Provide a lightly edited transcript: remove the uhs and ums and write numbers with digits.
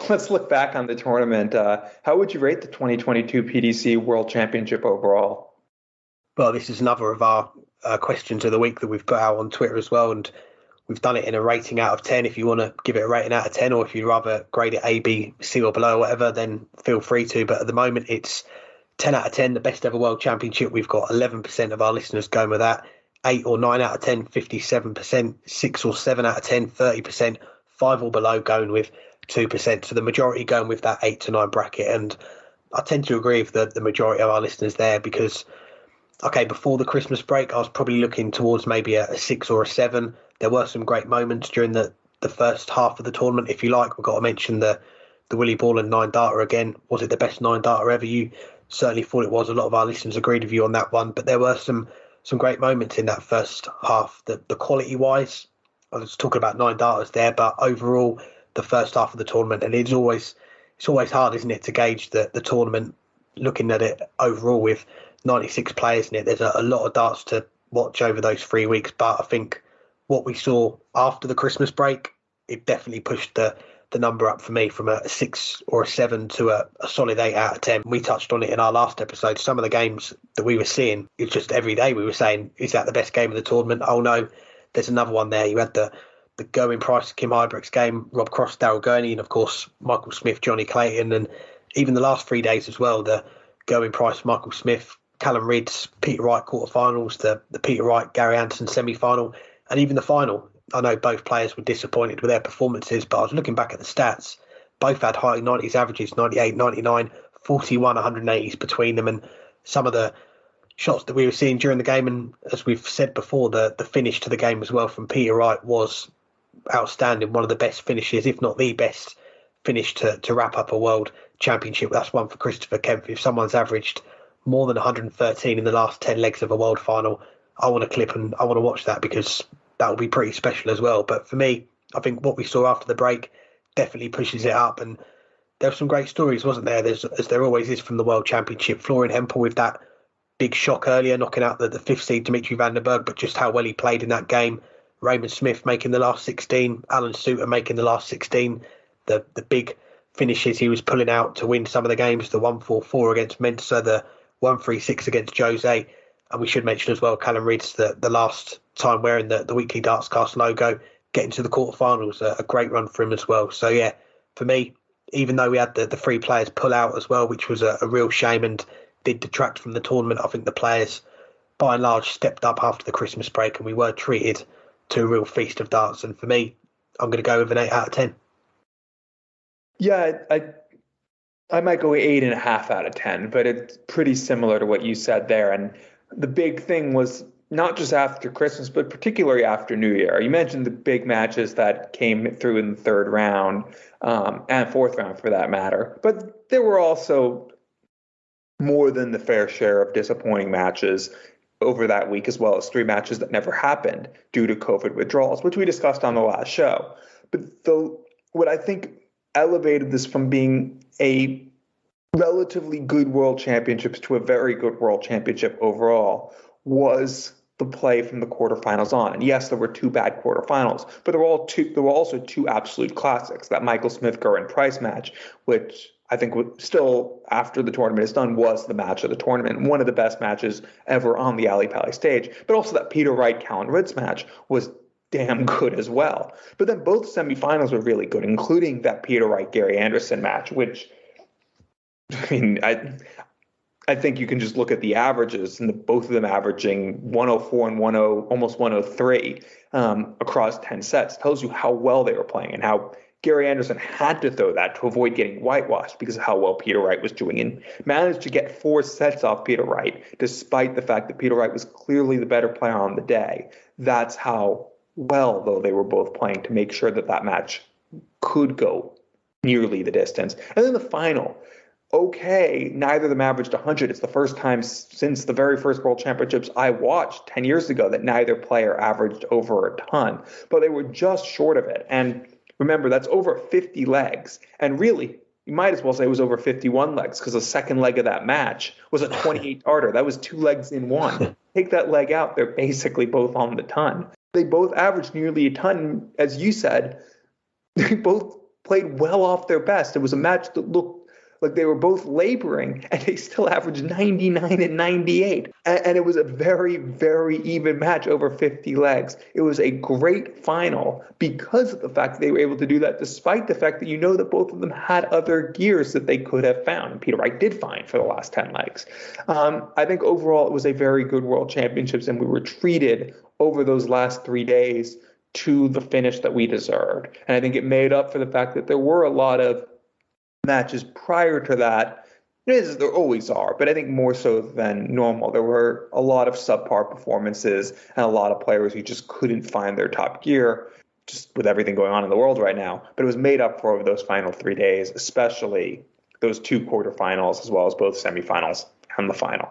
let's look back on the tournament. How would you rate the 2022 PDC World Championship overall? Well, this is another of our questions of the week that we've put out on Twitter as well, and we've done it in a rating out of 10. If you want to give it a rating out of 10, or if you'd rather grade it A, B, C or below, or whatever, then feel free to. But at the moment, it's 10 out of 10, the best ever World Championship. We've got 11% of our listeners going with that. 8 or 9 out of 10, 57%. 6 or 7 out of 10, 30%. 5 or below going with 2%. So the majority going with that 8 to 9 bracket. And I tend to agree with the majority of our listeners there because, okay, before the Christmas break, I was probably looking towards maybe a 6 or a 7. There were some great moments during the first half of the tournament, if you like. We've got to mention the Willie Ball and 9-darter again. Was it the best 9-darter ever? You certainly thought it was. A lot of our listeners agreed with you on that one. But there were some great moments in that first half. The quality-wise, I was talking about 9-darters there, but overall, the first half of the tournament, and it's always hard, isn't it, to gauge the tournament looking at it overall with 96 players in it. There's a lot of darts to watch over those 3 weeks, but I think what we saw after the Christmas break, it definitely pushed the number up for me from a 6 or a 7 to a solid 8 out of 10. We touched on it in our last episode. Some of the games that we were seeing, it's just every day we were saying, is that the best game of the tournament? Oh no, there's another one there. You had the Going Price, Kim Hybrecht's game, Rob Cross, Darryl Gurney, and of course, Michael Smith, Johnny Clayton, and even the last 3 days as well, the Going Price, Michael Smith, Callum Ridds, Peter Wright quarterfinals, the Peter Wright, Gary Anderson semi-final, and even the final. I know both players were disappointed with their performances, but I was looking back at the stats. Both had high 90s averages, 98, 99, 41, 180s between them, and some of the shots that we were seeing during the game, and as we've said before, the finish to the game as well from Peter Wright was outstanding. One of the best finishes, if not the best finish to wrap up a World Championship. That's one for Christopher Kempf. If someone's averaged more than 113 in the last 10 legs of a World Final, I want to clip and I want to watch that because that will be pretty special as well. But for me, I think what we saw after the break definitely pushes it up. And there were some great stories, wasn't there? As there always is from the World Championship. Florian Hempel with that big shock earlier, knocking out the fifth seed Dimitri van den Berg, but just how well he played in that game. Raymond Smith making the last 16, Alan Suter making the last 16. The big finishes he was pulling out to win some of the games, the 1-4-4 against Mensa, the 1-3-6 against Jose. And we should mention as well, Callum Ridds, the last time wearing the Weekly Darts Cast logo, getting to the quarterfinals, a great run for him as well. So yeah, for me, even though we had the three players pull out as well, which was a real shame and did detract from the tournament, I think the players, by and large, stepped up after the Christmas break and we were treated to a real feast of darts. And for me, I'm going to go with an 8 out of 10. Yeah, I might go 8.5 out of 10, but it's pretty similar to what you said there. And the big thing was not just after Christmas, but particularly after New Year. You mentioned the big matches that came through in the third round and fourth round for that matter. But there were also more than the fair share of disappointing matches over that week, as well as 3 matches that never happened due to COVID withdrawals, which we discussed on the last show. But what I think elevated this from being a relatively good World Championships to a very good World Championship overall was the play from the quarterfinals on. And yes, there were 2 bad quarterfinals, but there were also 2 absolute classics. That Michael Smith Gerwin Price match, which I think still, after the tournament is done, was the match of the tournament. One of the best matches ever on the Ali Pali stage. But also that Peter Wright Callum Ridds match was damn good as well. But then both semifinals were really good, including that Peter Wright Gary Anderson match, which, I mean, I think you can just look at the averages, and both of them averaging 104 and 10, almost 103 across 10 sets. Tells you how well they were playing and how Gary Anderson had to throw that to avoid getting whitewashed because of how well Peter Wright was doing, and managed to get 4 sets off Peter Wright, despite the fact that Peter Wright was clearly the better player on the day. That's how well, though, they were both playing to make sure that match could go nearly the distance. And then the final. Okay, neither of them averaged 100. It's the first time since the very first World Championships I watched 10 years ago that neither player averaged over a ton, but they were just short of it. And remember, that's over 50 legs. And really, you might as well say it was over 51 legs because the second leg of that match was a 28 darter. That was 2 legs in one. Take that leg out, they're basically both on the ton. They both averaged nearly a ton. As you said, they both played well off their best. It was a match that looked like they were both laboring, and they still averaged 99 and 98. And it was a very, very even match over 50 legs. It was a great final because of the fact that they were able to do that, despite the fact that you know that both of them had other gears that they could have found. And Peter Wright did find for the last 10 legs. I think overall it was a very good World Championships, and we were treated over those last 3 days to the finish that we deserved. And I think it made up for the fact that there were a lot of matches prior to that, as there always are, but I think more so than normal. There were a lot of subpar performances and a lot of players who just couldn't find their top gear, just with everything going on in the world right now. But it was made up for over those final 3 days, especially those 2 quarterfinals, as well as both semifinals and the final.